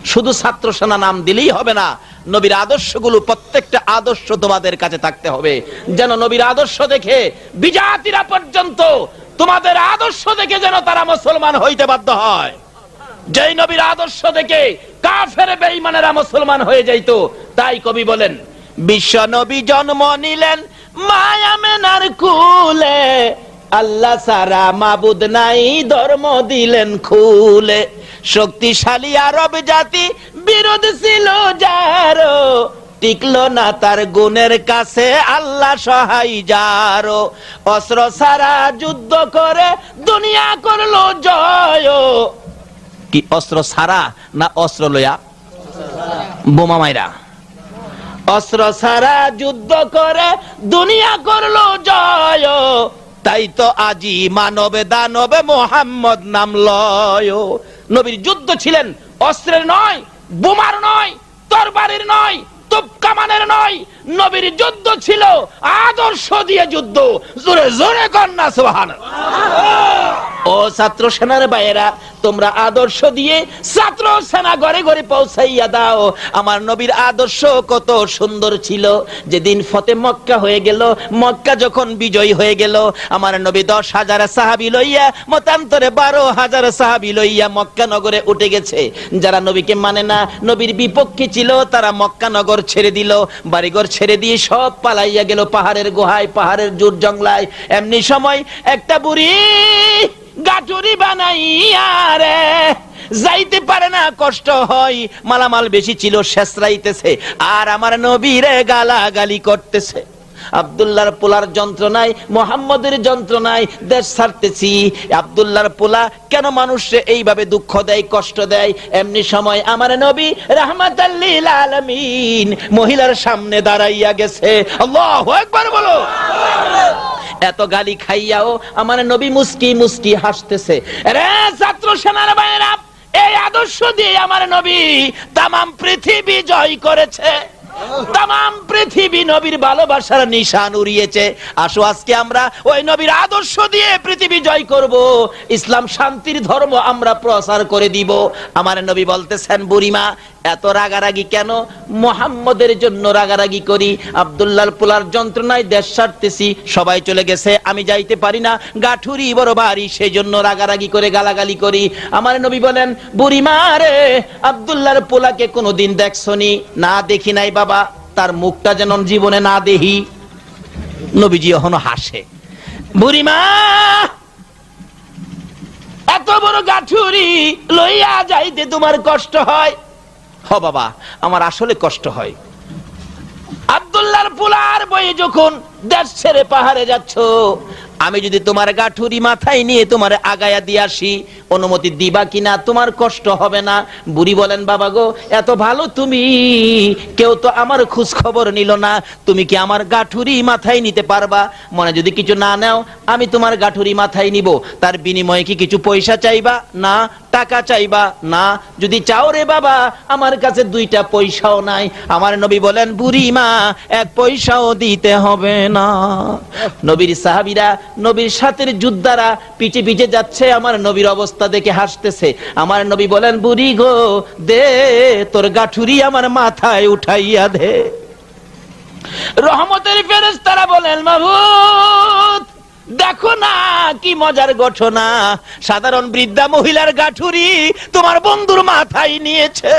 শুধু ছাত্র সেনা নাম দিলেই হবে না, নবীর আদর্শগুলো প্রত্যেকটা আদর্শ তোমাদের কাছে থাকতে হবে, যেন নবীর আদর্শ দেখে বিজাতিরা পর্যন্ত তোমাদের আদর্শ দেখে যেন তারা মুসলমান হইতে বাধ্য হয়। যেই নবীর আদর্শ দেখে কাফের বেঈমানেরা মুসলমান হয়ে যাইতো। তাই কবি বলেন, বিশ্ব নবী জন্ম নিলেন মায়া মেনার কুলে, আল্লাহ সারা মাবুদ নাই ধর্ম দিলেন খুলে। শক্তিশালী আরব জাতি বিরোধ ছিল যারো, টিকলো না তার গুণের কাছে আল্লাহ সহায় যারো। অস্ত্র ছাড়া যুদ্ধ করে দুনিয়া করলো জয়। কি অস্ত্র ছাড়া না অস্ত্র লইয়া? বোমা মাইরা। অস্ত্র ছাড়া যুদ্ধ করে দুনিয়া করলো জয়, তাই তো আজি মানবে দানবে মোহাম্মদ নাম লয়। নবীর যুদ্ধ ছিলেন অস্ত্রের নয়, বোমার নয়, তরবারির নয়, তোপ কামানের নয়, নবীর যুদ্ধ ছিল আদর্শ দিয়ে যুদ্ধ। জোরে জোরে কন্যা সুবহানাল্লাহ। ও ছাত্র সেনার ভাইয়েরা, তোমরা আদর্শ দিয়ে ছাত্র সেনা ঘরে ঘরে পৌঁছাইয়া দাও। আমার নবীর আদর্শ কত সুন্দর ছিল। যেদিন ফতে মক্কা হয়ে গেল, মক্কা যখন বিজয় হয়ে গেল, আমার নবী 10,000 সাহাবী লইয়া, মতান্তরে 12,000 সাহাবী লইয়া মক্কা নগরে উঠে গেছে। যারা নবীকে মানে না, নবীর বিপক্ষে ছিল, তারা মক্কা নগর ছেড়ে দিল, বাড়িঘর ছেড়ে দিয়ে সব পালাইয়া গেল পাহাড়ের গুহায়, পাহাড়ের জুট জংলায়। এমনি সময় একটা বুড়ি গাটুরি বানাইয়া রে যাইতে পারে না, কষ্ট হয়, মালামাল বেশি ছিল, শেষরাইতেছে, আর আমার নবীরে গালাগালি করতেছে। আব্দুল্লাহর পোলার যন্ত্রণায়, মোহাম্মদের যন্ত্রণায় দেশ ছাড়তেছি। আব্দুল্লাহর পোলা কেন মানুষে এইভাবে দুঃখ দেয়, কষ্ট দেয়? এমনি সময় আমার নবী রাহমাতাল লিল আলামিন মহিলার সামনে দাঁড়াইয়া গেছে। আল্লাহু আকবার বলো। এত গালি খাইয়াও আমার নবী মুস্কি মুস্কি হাসতেছে। রে ছাত্র সেনার ভাইয়েরা, এই আদর্শ দিয়ে আমার নবী তামাম পৃথিবী জয় করেছে। তামাম পৃথিবী নবীর ভালোবাসার নিশান উড়িয়েছে। আসো আজকে আমরা ওই নবীর আদর্শ দিয়ে পৃথিবী জয় করব, ইসলাম শান্তির ধর্ম আমরা প্রচার করে দিব। আমার নবী বলতেছেন, বুড়িমা এত রাগারাগি কেন? মুহাম্মদের জন্য রাগারাগি করি। আব্দুল্লাহর পোলার যন্ত্রণায় দেশ ছাড়তেছি, সবাই চলে গেছে, আমি যাইতে পারি না, গাঠুরি বড় ভারী, সেই জন্য রাগারাগি করে গালাগালি করি। আমার নবী বলেন, বুড়িমা রে, আব্দুল্লাহর পোলাকে কোনোদিন দেখছনি? না, দেখি নাই বাবা, তার মুখটা যেন জীবনে না দেখি। নবীজি এখনো হাসে। বুড়িমা এত বড় গাঠুরি লইয়া যাইতে তোমার কষ্ট হয়? হ বাবা, আমার আসলে কষ্ট হয়। আব্দুল্লাহর পোলার বয়ে যখন দেশ ছেড়ে পাহাড়ে যাচ্ছ, আমি যদি তোমার গাঠুরি মাথায় নিয়ে তোমার আগায়া দিয়ে আসি, অনুমতি দিবা কিনা? তোমার কষ্ট হবে না? বুড়ি বলেন, বাবা গো, এত ভালো তুমি, কেউ তো আমার খোঁজ খবর নিল না, তুমি কি আমার গাঠুরি মাথায় নিতে পারবা? মনে যদি কিছু না নাও, আমি তোমার গাঠুরি মাথায় নিব, তার বিনিময়ে কি কিছু পয়সা চাইবা? না। টাকা চাইবা? না। যদি চাও রে বাবা, আমার কাছে 2টা পয়সাও নাই। আমার নবী বলেন, বুড়ি মা, 1 পয়সাও দিতে হবে না। নবীর সাহাবীরা, নবীর সাথে যোদ্ধারা পিছে পিছে যাচ্ছে, আমার নবীর অবস্থা দেখে হাসতেছে। আমার নবী বলেন, বুড়ি গো, দে তোর গাঠুরি আমার মাথায় উঠাইয়া দে। রহমতের ফেরেশতারা বলেন, মাবুদ দেখো না কি মজার ঘটনা, সাধারণ বৃদ্ধা মহিলার গাঠুরি তোমার বন্ধুর মাথায় নিয়েছে।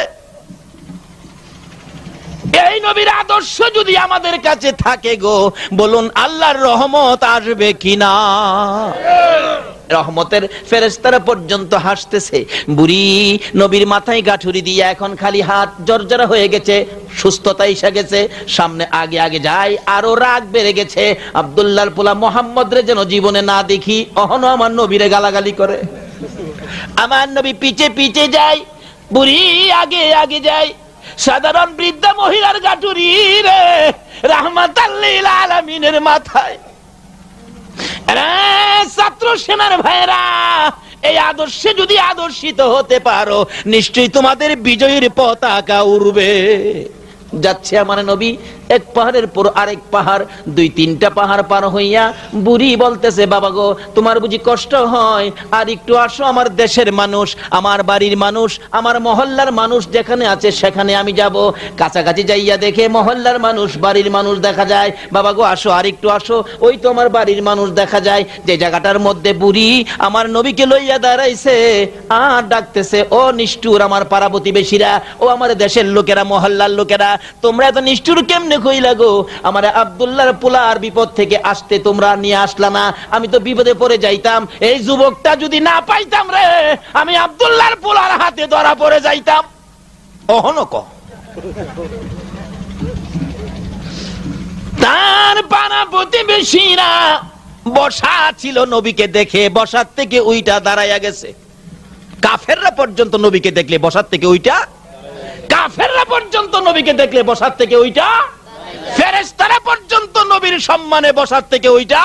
এই নবীর আদর্শ যদি আমাদের কাছে থাকে গো, বলুন আল্লাহর রহমত আসবে কিনা? রহমতের ফেরেশতারা পর্যন্ত হাসতেছে। বুড়ি নবীর মাথায় গাঠুরি দিয়া এখন খালি হাত জর্জরা হয়ে গেছে, সুস্থতা এসে গেছে, সামনে আগে আগে যায়, আরো রাগ বেড়ে গেছে। আব্দুল্লাহর পোলা মোহাম্মদ রে যেন জীবনে না দেখি, অহনো আমার নবীরে গালাগালি করে। আমার নবী পিছে পিছে যায়, বুড়ি আগে আগে যায়। সাধারণ বৃদ্ধা মহিলার গাঠুরি রে রাহমাতাল লিল আলামিনের মাথায়। ছাত্র সেনার ভাইরা, এই আদর্শে যদি আদর্শিত হতে পারো, নিশ্চয়ই তোমাদের বিজয়ের পতাকা উড়বে। যাচ্ছে আমার নবী, এক পাহাড়ের পর আরেক পাহাড়, 2-3টা পাহাড় পার হইয়া বুড়ি বলতেছে, বাবা গো তোমার বুঝি কষ্ট হয়, আর একটু আসো, আমার দেশের মানুষ, আমার বাড়ির মানুষ, আমার মহল্লার মানুষ যেখানে আছে সেখানে আমি যাব। কাছাকাছি যাইয়া দেখে মহল্লার মানুষ, বাড়ির মানুষ দেখা যায়। বাবা গো আসো, আর একটু আসো, ওই তো আমার বাড়ির মানুষ দেখা যায়। যে জায়গাটার মধ্যে বুড়ি আমার নবীকে লইয়া দাঁড়াইছে আর ডাকতেছে, ও নিষ্ঠুর আমার পাড়া প্রতিবেশীরা, ও আমার দেশের লোকেরা, মহল্লার লোকেরা, তোমরা এত নিষ্ঠুর কেমনে কইলা গো? আমার আব্দুল্লাহর পোলার বিপদ থেকে আসতে তোমরা নিয়ে আসলা না, আমি তো বিপদে পড়ে যাইতাম। এই যুবকটা যদি না পাইতাম রে, আমি আব্দুল্লাহর পোলার হাতে ধরা পড়ে যাইতাম। অহনক তার পাড়া প্রতিবেশীরা বসা ছিল, নবীকে দেখে বসার থেকে ওইটা দাঁড়াইয়া গেছে। কাফেররা পর্যন্ত নবীকে দেখলে বসার থেকে ওইটা, কাফেররা পর্যন্ত নবীকে দেখলে বসার থেকে ওইটা, ফেরেশতারা পর্যন্ত নবীর সম্মানে বসার থেকে ওইটা।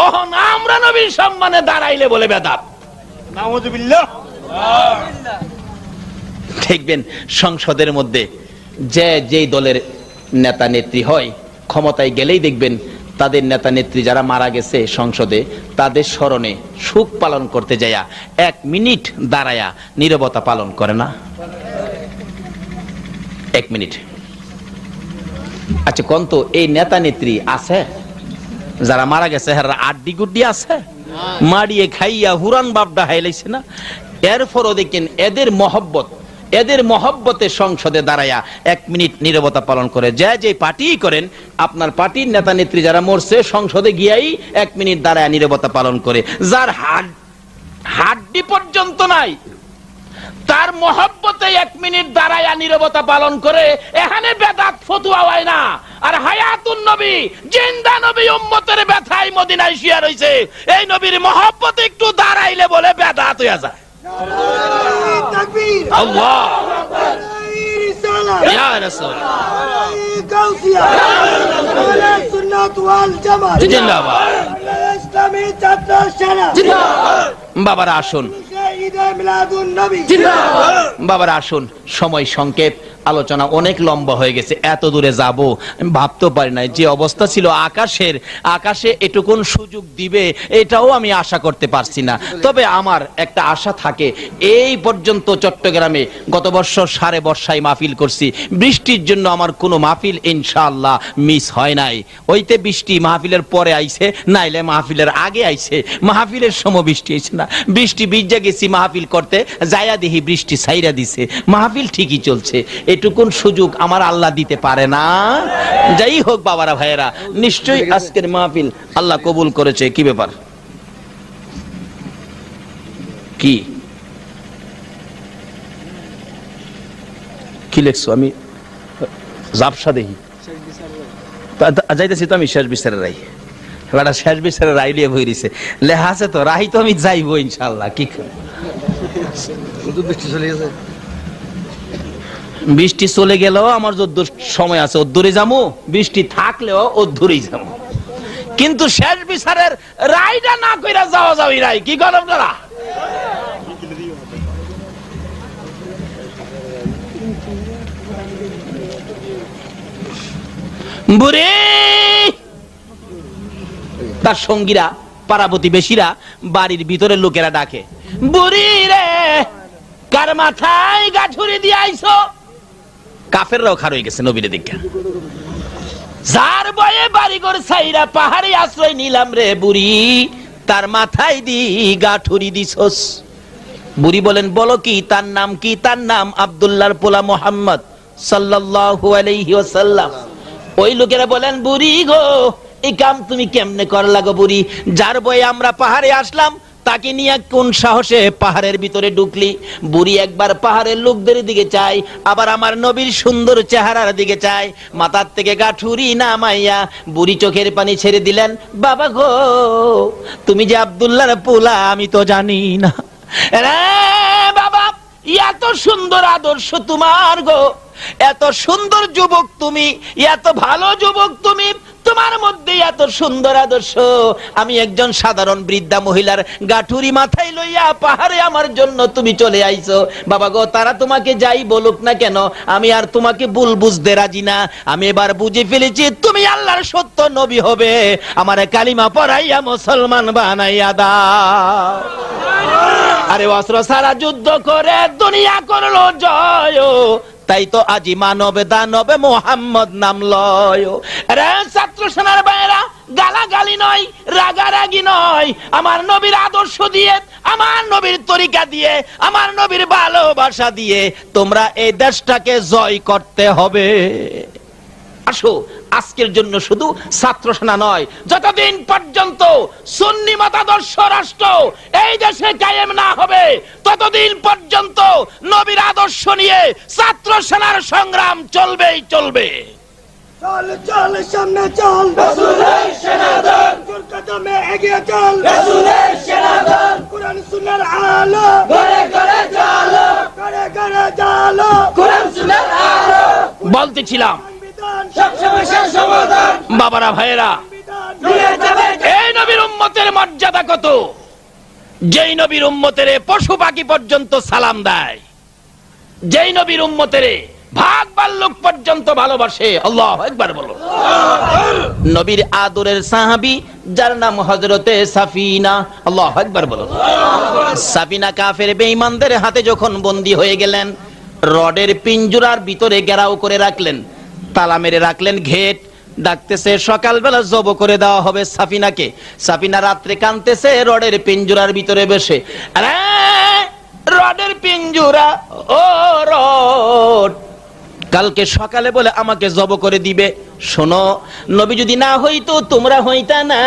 ওহন আমরা নবীর সম্মানে দাঁড়াইলে বলে বেদাত। নাউযুবিল্লাহ। দেখবেন সংসদের মধ্যে যে যেই দলের নেতা নেত্রী হয়, ক্ষমতায় গেলেই দেখবেন তাদের নেতা নেত্রী যারা মারা গেছে সংসদে, তাদের স্মরণে শোক পালন করতে যায়া 1 মিনিট দাঁড়ায়া নীরবতা পালন করে না? 1 মিনিট। আচ্ছা কোন তো এই নেতা নেত্রী আছে যারা মারা গেছে, হ্যাঁ আড্ডি গুড্ডি আছে, মাড়িয়ে খাইয়া হুরান বাপডা হাইলাইছে না? এরপরও দেখেন এদের মহব্বতে সংসদে দাঁড়ায়া 1 মিনিট নীরবতা পালন করে। যে পার্টি করেন, আপনার পার্টির নেতা নেত্রী যারা মরছে সংসদে গিয়াই 1 মিনিট দাঁড়ায়া নীরবতা পালন করে। যার হাড্ডি পর্যন্ত নাই, তার মহব্বতে 1 মিনিট দাঁড়ায়া নীরবতা পালন করে। এখানে বেদাত ফতোয়া হয় না। আর হায়াতুন নবী, জিন্দা নবী উম্মতের ব্যথায় মদিনায় শুয়ে রইছে, এই নবীর মহব্বতে একটু দাঁড়াইলে বলে বেদাত হইয়া যায়। আল্লাহ ইয়া রাসূল বাবারা আসুন, বাবারা আসুন, সময় সংক্ষেপ, আলোচনা অনেক লম্বা হয়ে গেছে। এত দূরে যাব আমি ভাবতে পারি নাই। যে অবস্থা ছিল আকাশে এটুকুন সুযোগ দিবে এটাও আমি আশা করতে পারছি না। তবে আমার একটা আশা থাকে, এই পর্যন্ত চট্টগ্রামে গত বছর সারে বর্ষায় মাহফিল করছি, বৃষ্টির জন্য আমার কোনো মাহফিল ইনশাআল্লাহ মিস হয় নাই। ওইতে বৃষ্টি মাহফিলের পরে আইছে, নাইলে মাহফিলের আগে আইছে, মাহফিলের সময় বৃষ্টি হয়েছে না। বৃষ্টি ভিজে গেছি মাহফিল করতে, যায়া দেখি বৃষ্টি ছাইরা দিছে, মাহফিল ঠিকই চলছে। এটুকুন সুযোগ আমার আল্লাহ দিতে পারে না? যাই হোক বাবারা ভাইয়েরা, নিশ্চয়ই আজকের মাহফিল আল্লাহ কবুল করেছে। কি ব্যাপার, কি কি লেখছো? আমি জাবসা দেখি যাইতেছি তো, আমি শেষ বিচারের রাই, বেটা শেষ বিচারের রাই লিয়ে বই দিছে, লেখা আছে তো রাই, তো আমি যাইবো ইনশাআল্লাহ। কি বৃষ্টি চলে গেলেও আমার যদ্দূর সময় আছে ওদ্দূরে যাবো, বৃষ্টি থাকলেও ওদ্দূরেই যাবো, কিন্তু শেষ বিচারের রায়টা না কইরা যাওয়া যাবে রাই। কি করেন আপনারা? বুড়ি তার সঙ্গীরা, পাড়া প্রতিবেশীরা, বাড়ির ভিতরের লোকেরা ডাকে, বুড়ি রে কার মাথায় গাঠুরি দিয়ে আইছো? কাফেররাও খার হয়ে গেছে নবীর দিকে। যার বয়ে বাড়িঘর ছাইরা পাহাড়ে আশ্রয় নিলাম রে বুড়ি, তার মাথায় দি গাঠুরি দিছস। বুড়ি বলেন, বলো কি, তার নাম কি? তার নাম আব্দুল্লাহর পোলা মুহাম্মদ সাল্লাল্লাহু আলাইহি ওয়াসাল্লাম। ওই লোকেরা বলেন, বুড়ি গো এই কাম তুমি কেমনে করলা গো বুড়ি? যার বয়ে আমরা পাহাড়ে আসলাম তাকে নিয়ে কোন সাহসে পাহাড়ের ভিতরে ঢুকলি? বুড়ি একবার পাহাড়ের লোকদের দিকে চাই, আবার আমার নবীর সুন্দর চেহারার দিকে চাই, মাথার থেকে গাঠুরি নামাইয়া বুড়ি চোখের পানি ছেড়ে দিলেন। বাবা গো তুমি যে আব্দুল্লাহর পোলা আমি তো জানি না রে বাবা, এত সুন্দর আদর্শ তোমার গো, এত সুন্দর যুবক তুমি, এত ভালো যুবক তুমি, তোমার মধ্যে এত সুন্দর আদর্শ, আমি একজন সাধারণ বৃদ্ধা মহিলার গাঠুরি মাথায় লইয়া পাহাড়ে আমার জন্য তুমি চলে আইছো। বাবা গো, তারা তোমাকে যাই বলুক না কেন, আমি আর তোমাকে ভুল বুঝতে রাজি না। আমি এবার বুঝে ফেলেছি তুমি আল্লাহর সত্য নবী হবে, আমারে কালিমা পড়াইয়া মুসলমান বানাইয়া দাও। আরে অস্ত্র ছাড়া যুদ্ধ করে দুনিয়া করলো জয়, তাই তো আজি মানবে দানবে মোহাম্মদ নাম লয়। রে ছাত্র সেনার ভাইয়েরা, গালাগালি নয়, রাগারাগি নয়, আমার নবীর আদর্শ দিয়ে, আমার নবীর তরিকা দিয়ে, আমার নবীর ভালোবাসা দিয়ে তোমরা এই দেশটাকে জয় করতে হবে। আসো, আজকের জন্য শুধু ছাত্র সেনা নয়, যতদিন পর্যন্ত সুন্নি মতাদর্শ রাষ্ট্র এই দেশে কায়েম না হবে ততদিন পর্যন্ত নবীর আদর্শ নিয়ে ছাত্র সেনার সংগ্রাম চলবেই চলবে। চল চল সামনে চল, রাসূলের সেনাদল, তোর কদমে এগিয়ে চল, রাসূলের সেনাদল, কুরআন সুন্নাহর আলো, ঘরে ঘরে জালো, ঘরে ঘরে জালো, কুরআন সুন্নাহর আলো। বলতেছিলাম সবসময় সমাধান। বাবারা ভাইয়েরা, এই নবীর উম্মতের মর্যাদা কত! যেই নবীর উম্মতের পশু পাখি পর্যন্ত সালাম দেয়, যেই নবীর উম্মতের ভাগ ভাল্লুক পর্যন্ত ভালোবাসে। আল্লাহু আকবার বলো। নবীর আদরের সাহাবী যার নাম হযরতে সাফিনা। আল্লাহু আকবার বলো। সাফিনা কাফের বেঈমানদের হাতে যখন বন্দী হয়ে গেলেন, রডের পিঞ্জরার ভিতরে ঘেরাও করে রাখলেন, তালা মেরে রাখলেন, ঘেট ডাকতেছে, সকালবেলা জব করে দেওয়া হবে সাফিনাকে। সাফিনা রাত্রে কাঁদতেছে রডের পিঞ্জরার ভিতরে বসে। আরে রডের পিঞ্জরা, ও রড, কালকে সকালে বলে আমাকে জব করে দিবে। শোনো, নবী যদি না হইতো তোমরা হইতা না,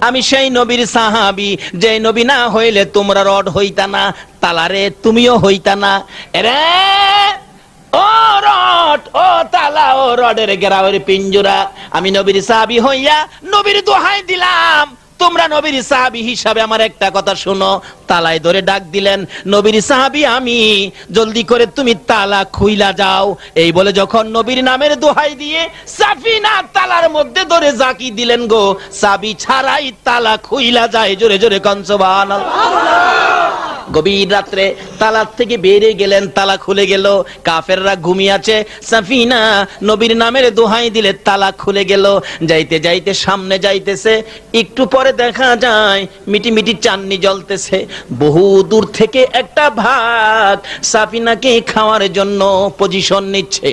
আমি সেই নবীর সাহাবী, যে নবী না হইলে তোমরা রড হইতা না, তালারে তুমিও হইতা না। এরে ও রড, ও তালা, ও রডের ঘেরাওয়ের পিঞ্জরা, আমি নবীর সাহাবী হইয়া নবীর দোহাই দিলাম, তোমরা নবীর সাহাবী হিসাবে আমার একটা কথা শোনো। তালায় ধরে ডাক দিলেন, নবীর সাহাবী আমি, জলদি করে তুমি তালা খুইলা যাও। এই বলে যখন নবীর নামের দোহাই দিয়ে সাফিনা তালার মধ্যে ধরে জাকি দিলেন গো, চাবি ছাড়াই তালা খুইলা যায়। জোরে জোরে কোন সুবহানাল্লাহ। গভীর রাত্রে তালা থেকে বেরিয়ে গেলেন, তালা খুলে গেল, কাফেররা ঘুমিয়ে আছে। সাফিনা নবীর নামের দোহাই দিলে তালা খুলে গেল। যাইতে যাইতে সামনে যাইতেছে, একটু পরে দেখা যায় মিটি মিটি চাননি জ্বলতেছে। বহু দূর থেকে একটা ভাগ সাফিনাকে খাওয়ার জন্য পজিশন নিচ্ছে,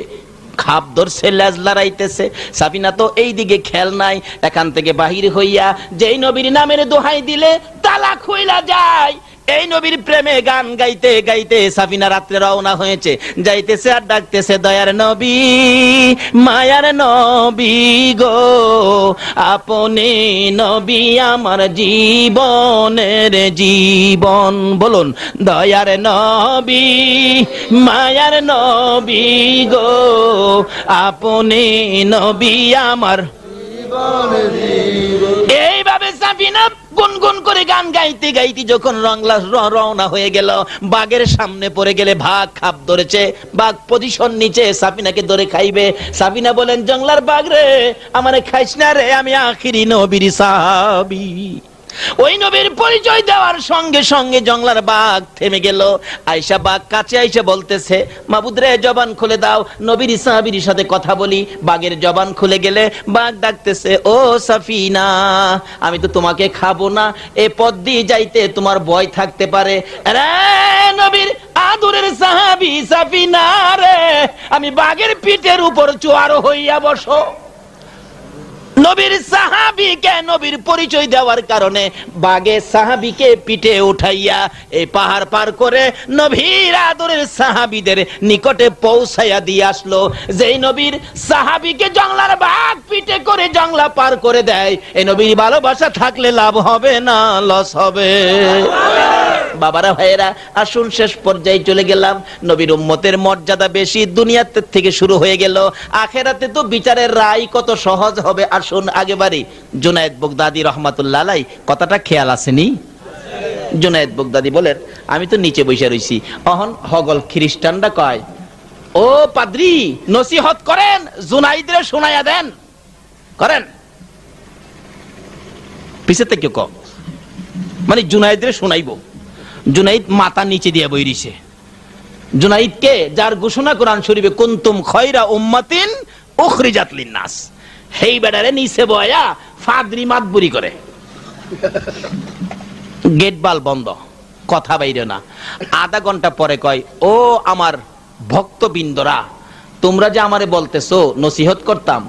খাপ ধরছে, লেজ লড়াইতেছে। সাফিনা তো এই দিকে খেয়াল নাই, এখান থেকে বাহির হইয়া যেই নবীর নামের দোহাই দিলে তালা খুইলা যায়। এই নবীর প্রেমে গান গাইতে গাইতে সাফিনা রাত্রে রওনা হয়েছে, যাইতেছে আর ডাকতেছে, দয়ার নবী, মায়ার নবী গো, আপনি নবী আমার জীবনের জীবন। বলুন, দয়ার নবী, মায়ার নবী গো, আপনি নবী আমার জীবনের জীবন। এইভাবে সাফিনা গুনগুন করে গান গাইতে গাইতে যখন রওনা হয়ে গেল, বাঘের সামনে পড়ে গেলে ভাগ খাপ ধরেছে, বাঘ পজিশন নিচে সাফিনাকে ধরে খাইবে। সাফিনা বলেন, জংলার বাঘ রে, আমারে খাইস না রে, আমি আখিরি নবীর সাহাবী। ওই নবীর পরিচয় দেওয়ার সঙ্গে সঙ্গে জংলার বাঘ থেমে গেল। আয়েশা বাঘ কাছে আইসা বলতেছে, মাবুদ রে, জবান খুলে দাও, নবীর সাহাবীর সাথে কথা বলি। বাঘের জবান খুলে গেলে বাঘ ডাকতেছে, ও সাফিনা, আমি তো তোমাকে খাবো না, এ পথ দিয়ে যাইতে তোমার ভয় থাকতে পারে। আরে নবীর আদরের সাহাবী সাফিনা রে, আমি বাঘের পিঠের উপর চোয়ার হইয়া বসো। নবীর সাহাবীকে নবীর পরিচয় দেওয়ার কারণে বাগে সাহাবীকে পিঠে উঠাইয়া এই পাহাড় পার করে নবীর আদরের সাহাবীদের নিকটে পৌঁছাইয়া দিয়ে আসলো। যেই নবীর সাহাবীকে জংলার বাঘ পিঠে করে জংলা পার করে দেয়, এই নবীর ভালোবাসা থাকলে লাভ হবে না লস হবে? বাবারা ভাইয়েরা, আসুন শেষ পর্যায়ে চলে গেলাম। নবীর উম্মতের মর্যাদা বেশি, দুনিয়াতে থেকে শুরু হয়ে গেল, আখেরাতে তো বিচারের রায় কত সহজ হবে। আসুন আগে বাড়ি। জুনায়েদ বাগদাদী রহমাতুল্লাহ আলাইহি কথাটা খেয়াল আসেনি? জুনায়েদ বাগদাদী বলেন, আমি তো নিচে বসে রইছি, অহন হগল খ্রিস্টানরা কয়, ও পাদ্রী নসিহত করেন, জুনাইদরে শোনায়া দেন। করেন, পিছে থেকে ক মানে জুনাইদের শোনাইব। জুনাইদ মাথা নিচে দিয়ে বইরিছে। জুনাইদকে যার ঘোষণা কোরআন শরীফে কুনতুম খায়রা উম্মাতিন উখরিজাত লিন-নাস, হেই বেডারে নিচে বয়া ফাদরি মাতবুরি করে। গেট বাল বন্ধ, কথা বাইরে না। আধা ঘন্টা পরে কয়, ও আমার ভক্তবৃন্দরা, তোমরা যে আমারে বলতেছো নসিহত করতাম,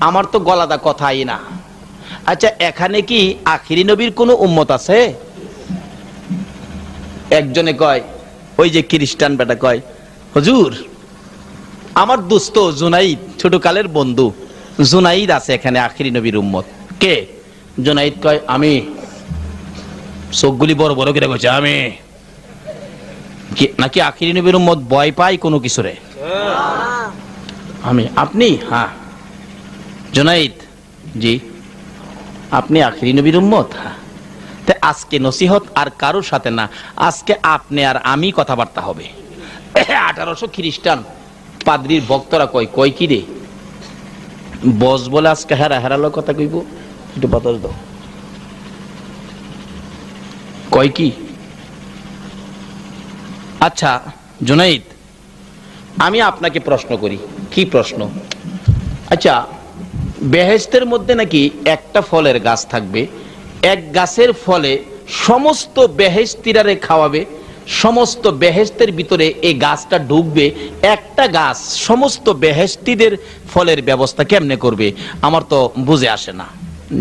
আমার তো গলাদা কথাই না। আচ্ছা, এখানে কি আখিরি নবীর কোন উম্মত আছে? একজনে কয়, ওই যে খ্রিস্টান বেটা কয়, হুজুর আমার দোস্ত জুনাইদ, ছোটকালের বন্ধু জুনাইদ আছে এখানে আখিরি নবীর উম্মত। কে? জুনাইদ কয়, আমি। চোখগুলি বড় বড় করে কইছে, আমি। নাকি আখিরি নবীর উম্মত ভয় পায় কোনো কিছুরে? আমি। আপনি? হ্যাঁ। জুনাইদ, জি। আপনি আখিরি নবীর উম্মত? হ্যাঁ। আজকে নসিহত আর কারোর সাথে না, আজকে আপনি আর আমি কথাবার্তা হবে। 1800 খ্রিস্টান পাদ্রির ভক্তরা কয় কি রে বস বলে আজকে হেরালো কথা কইব, একটু বাতাস দাও। কয় কি? আচ্ছা জুনাইদ, আমি আপনাকে প্রশ্ন করি। কি প্রশ্ন? আচ্ছা, বেহেশতের মধ্যে নাকি একটা ফলের গাছ থাকবে, এক গাছের ফলে সমস্ত বেহেশতিরারে খাওয়াবে, সমস্ত বেহেশতের ভিতরে এই গাছটা ঢুকবে, একটা গাছ সমস্ত বেহেশতিদের ফলের ব্যবস্থা কেমনে করবে? আমার তো বুঝে আসে না।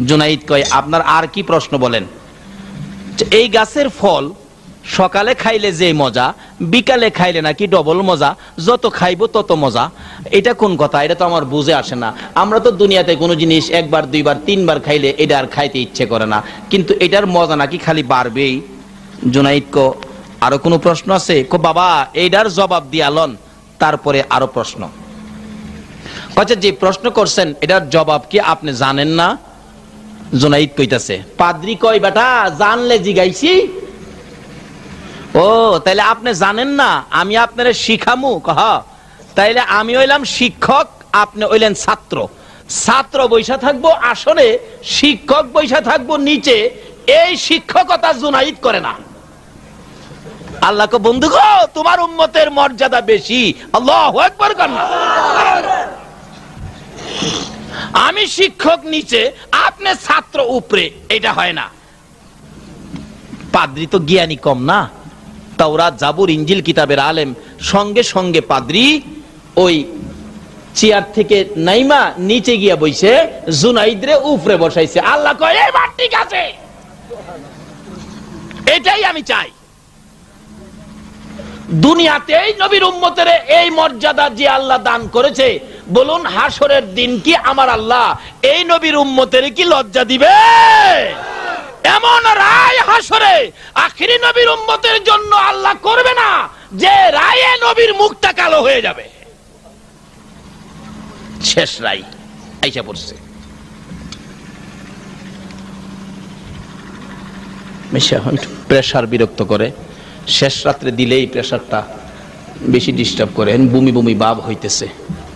জুনাইদ কয়, আপনার আর কি প্রশ্ন বলেন। এই গাছের ফল সকালে খাইলে যে মজা, বিকালে খাইলে নাকি ডবল মজা, যত খাইবো তত মজা। এটা কোন কথা? এটা তো আমার বুঝে আসে না। আমরা তো দুনিয়াতে কোনো জিনিস একবার দুইবার তিনবার খাইলে এটা আর খাইতে ইচ্ছে করে না, কিন্তু এটার মজা নাকি খালি বাড়বেই। জুনাইদ কো, আরো কোনো প্রশ্ন আছে? কো বাবা এইটার জবাব দিয়ালন, তারপরে আরো প্রশ্ন। আচ্ছা, যে প্রশ্ন করছেন এটার জবাব কি আপনি জানেন না? জুনাইদ কইতাছে। পাদ্রি কয়, বেটা জানলে জিগাইছি। ও তাইলে আপনি জানেন না, আমি আপনারে শিখামু? কহ, তাইলে আমি হইলাম শিক্ষক, আপনি হইলেন ছাত্র। ছাত্র বৈশা থাকবো আসলে, শিক্ষক বৈশা থাকবো নিচে। এই শিক্ষকতা জুনাইদ করে না। আল্লাহ কো, বন্ধু গো, তোমার উম্মতের মর্যাদা বেশি। আল্লাহু আকবার কন্যা। আমি শিক্ষক নিচে, আপনি ছাত্র উপরে, এটা হয় না। পাদ্রি তো জ্ঞানী কম না? তাওরাত, জাবুর, ইনজিল কিতাবের আলেম। সঙ্গে সঙ্গে পাদ্রি ওই চেয়ার থেকে নাইমা নিচে গিয়া বইছে, জুনাইদরে উপরে বসাইছে। আল্লাহ কয়, এবার ঠিক আছে, এটাই আমি চাই। দুনিয়াতেই নবীর উম্মতের এই মর্যাদা যে আল্লাহ দান করেছে, বলুন হাসরের দিন কি আমার আল্লাহ এই নবীর উম্মতের কি লজ্জা দিবে? এমন রায় হাসরে আখিরি নবীর উম্মতের জন্য আল্লাহ করবে না যে রায়ে নবীর মুখটা কালো হয়ে যাবে। শেষ রায় আইসা পড়ছে। প্রেসার বিরক্ত করে, শেষ রাত্রে দিলেই প্রেসারটা বেশি ডিস্টার্ব করে, বমি বমি ভাব হইতেছে।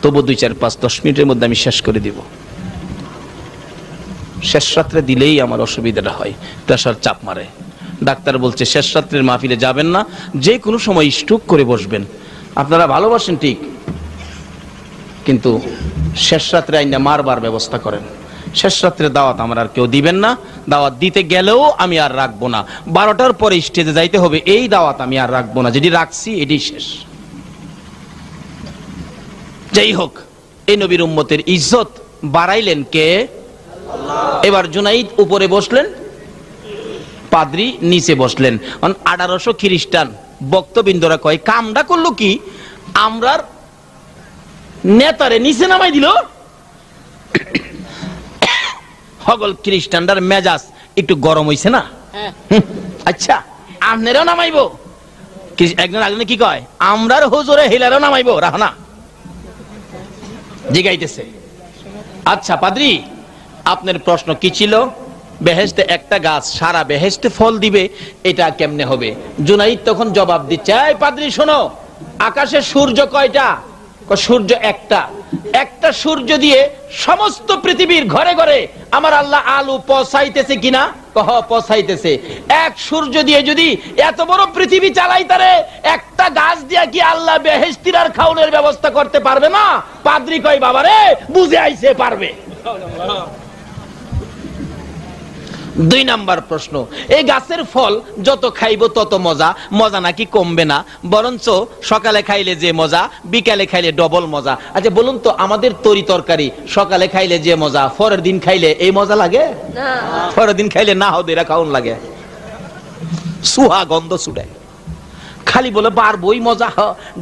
তবু 2, 4, 5, 10 মিনিটের মধ্যে আমি শেষ করে দিব। শেষ রাত্রে দিলেই আমার অসুবিধাটা হয়, প্রেসার চাপ মারে। ডাক্তার বলছে শেষ রাত্রের মাহফিলে যাবেন না, যে কোনো সময় স্ট্রোক করে বসবেন। আপনারা ভালোবাসেন ঠিক, কিন্তু শেষ রাত্রে আইনা মারবার ব্যবস্থা করেন। শেষ রাত্রে দাওয়াত আমার আর কেউ দিবেন না, দাওয়াত দিতে গেলেও আমি আর রাখবো না। 12টার পরে স্টেজে যাইতে হবে, এই দাওয়াত আমি আর রাখবো না, যেটি রাখছি এটি শেষ। যাই হোক, এই নবীর উম্মতের ইজ্জত বাড়াইলেন কে? এবার জুনাইদ উপরে বসলেন, পাদ্রি নিচে বসলেন। 1800 খ্রিস্টান বক্তবৃন্দরা কয়, কামটা করলো কি, আমরার নেতারে নিচে নামাই দিল। সকল খ্রিস্টানদের মেজাজ একটু গরম হইছে না? আচ্ছা, আপনারাও নামাইবো? একজন একজনে কি কয়, আমরার হুজুরে হিলারও নামাইবো? রাহনা জিগাইতেছে। আচ্ছা পাদ্রি, আপনার প্রশ্ন কি ছিল? বেহেশতে একটা গাছ সারা বেহেশতে ফল দিবে, এটা কেমনে হবে? জুনাইদ তখন জবাব দিচ্ছে, এই পাদ্রি শোনো, আকাশে সূর্য কয়টা? সূর্য একটা। একটা সূর্য দিয়ে সমস্ত পৃথিবীর ঘরে ঘরে আমার আল্লাহ আলো পৌঁছাইতেছে কিনা? কহ পছাইতেছে। এক সূর্য দিয়ে যদি এত বড় পৃথিবী চালাইতারে, একটা গাছ দিয়া কি আল্লাহ বেহেশতির আর খাওনের ব্যবস্থা করতে পারবে না? পাদ্রী কয় বাবারে বুঝে আইছে পারবে। 2 নাম্বার প্রশ্ন, এই গাছের ফল যত খাইব তত মজা, মজা নাকি কমবে না? বরঞ্চ সকালে খাইলে যে মজা, বিকালে খাইলে ডবল মজা। আচ্ছা বলুন তো, আমাদের তরি তরকারি সকালে খাইলে যে মজা, পরের দিন খাইলে এই মজা লাগে না? পরের দিন খাইলে না হদেরা খাওন লাগে, সুহা গন্ধ ছুটে। খালি বলে পারবই মজা।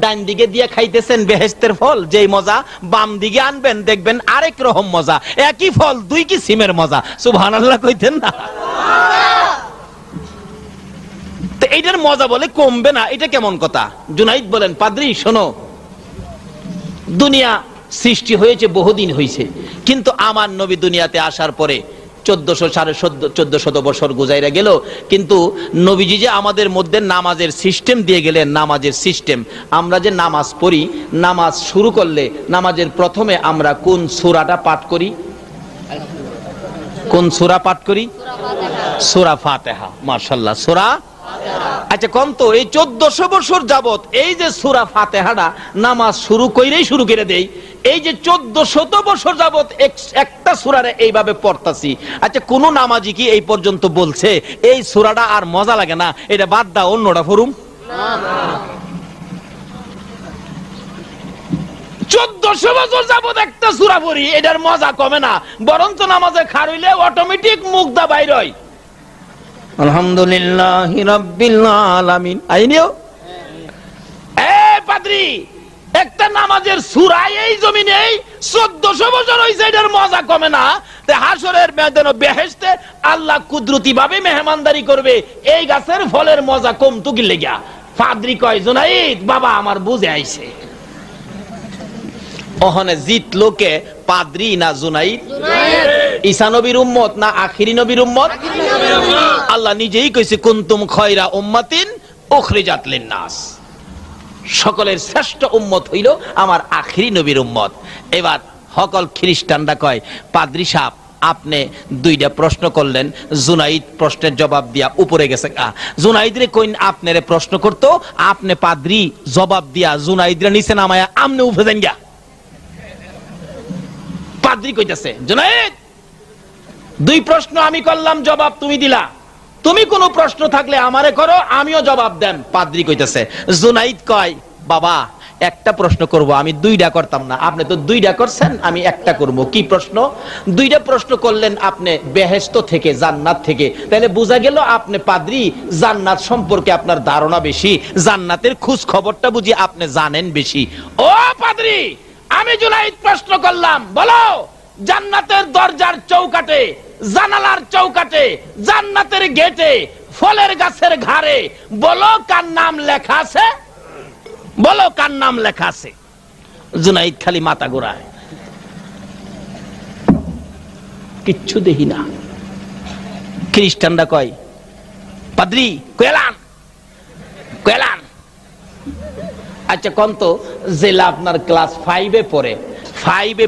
ডান দিকে দিয়ে খাইতেছেন বেহেশতের ফল, যেই মজা বাম দিকে আনবেন দেখবেন আরেক রকম মজা। একই ফল 2 কিসিমের মজা। সুবহানাল্লাহ কইতেন না? তো এইটার মজা বলে কমবে না, এটা কেমন কথা? জুনাইদ বলেন, পাদ্রী শোনো, দুনিয়া সৃষ্টি হয়েছে বহুদিন হয়েছে, কিন্তু আমার নবী দুনিয়াতে আসার পরে 1400 বছর গুজাইরা গেল, কিন্তু নবীজি যে আমাদের মধ্যে নামাজের সিস্টেম দিয়ে গেলেন, নামাজের সিস্টেম, আমরা যে নামাজ পড়ি, নামাজ শুরু করলে নামাজের প্রথমে আমরা কোন সূরাটা পাঠ করি? কোন সূরা পাঠ করি? সূরা ফাতিহা। মাশাআল্লাহ, সূরা। আচ্ছা কোন তো, এই 1400 বছর যাবত এই যে সূরা ফাতিহাটা নামাজ শুরু কইরেই শুরু করে দেই, এই যে 1400 বছর যাবত একটা সূরারে এইভাবে পড়তাছি, আচ্ছা কোন নামাজি কি এই পর্যন্ত বলছে এই সূরাটা আর মজা লাগে না, এটা বাদ দাও অন্যটা পড়ুম? না। 1400 বছর যাবত একটা সূরা পড়ি, এটার মজা কমে না, বরঞ্চ নামাজে খার হইলে অটোমেটিক মুখ দা বাইর হয়, আলহামদুলিল্লাহি রাব্বিল আলামিন। আইনিও পাদ্রী, একটা নামাজের সূরা এই জমিনে 1400 বছর হইছে, এটার মজা কমে না। তে হাশরের ময়দানে বেহেশতে আল্লাহ কুদরতি ভাবে মেহমানদারি করবে, এই গাছের ফলের মজা কমতো কি লাগা? পাদ্রী কয়, জুনাইদ বাবা আমার বুঝে আইছে। ওখানে জিত লোকে পাদ্রী না জুনাইদ? ঈসা নবীর উম্মত না আখিরি নবীর উম্মত? আল্লাহ নিজেই কইছে, কুনতুম খায়রা উম্মাতিন উখরিজাত লিন-নাস, সকলের শ্রেষ্ঠ উম্মত হইল আমার আখিরি নবীর উম্মত। এবার সকল খ্রিস্টানরা কয়, পাদ্রী সাহেব আপনি 2টা প্রশ্ন করলেন, জুনাইদ প্রশ্নের জবাব দিয়া উপরে গেছে। জুনাইদ রে কইন আপনারে প্রশ্ন করতো, আপনি পাদ্রী জবাব দিয়া জুনাইদ রে নিচে নামায়া আমনে উঠে যান গা। পাদ্রী কইতাছে, জুনাইদ 2 প্রশ্ন আমি করলাম, জবাব তুমি দিলা, তুমি কোনো প্রশ্ন থাকলে আমারে করো, আমিও জবাব দেন। পাদ্রী কইতাছে, জুনাইদ কয় বাবা একটা প্রশ্ন করব, আমি 2টা করতাম না, আপনি তো 2টা করছেন, আমি একটা করব। কি প্রশ্ন? 2টা প্রশ্ন করলেন আপনি বেহেশত থেকে, জান্নাত থেকে, তাহলে বোঝা গেল আপনি পাদ্রী জান্নাত সম্পর্কে আপনার ধারণা বেশি, জান্নাতের খোঁজ খবরটা বুঝি আপনি জানেন বেশি। ও পাদ্রী, আমি জুনাইদ প্রশ্ন করলাম, বলো জান্নাতের দরজার চৌকাটে, জানালার চৌকাটে, জান্নাতের গেটে, ফলের গাছের ঘাড়ে বলো কার নাম লেখা আছে? বলো কার নাম লেখা আছে? জুনাইদ খালি মাথা ঘোরায়, কিচ্ছু দেখি না। খ্রিস্টানরা কয়, পাদ্রী কইলান কইলান। আচ্ছা কোন তো, জেলা আপনার ক্লাস 5-এ